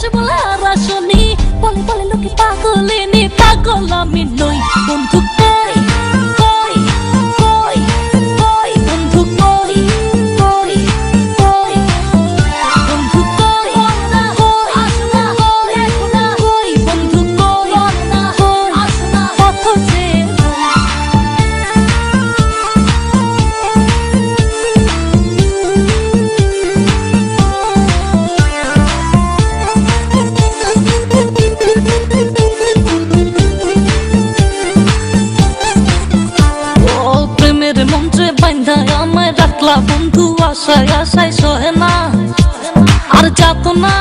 আসে বলে আর আসনি, বলে বলে লোকে পাগলিনী, পাগল আমি নই। বন্ধু কই কই কই কই, বন্ধু কই কই কই, বন্ধু কই কই আসনা দেখনা কই, বন্ধু কই কই আসনা পথ চেয়ে আমায় রাখলা বন্ধু, আশায় আশায় সহে না আর যাত না।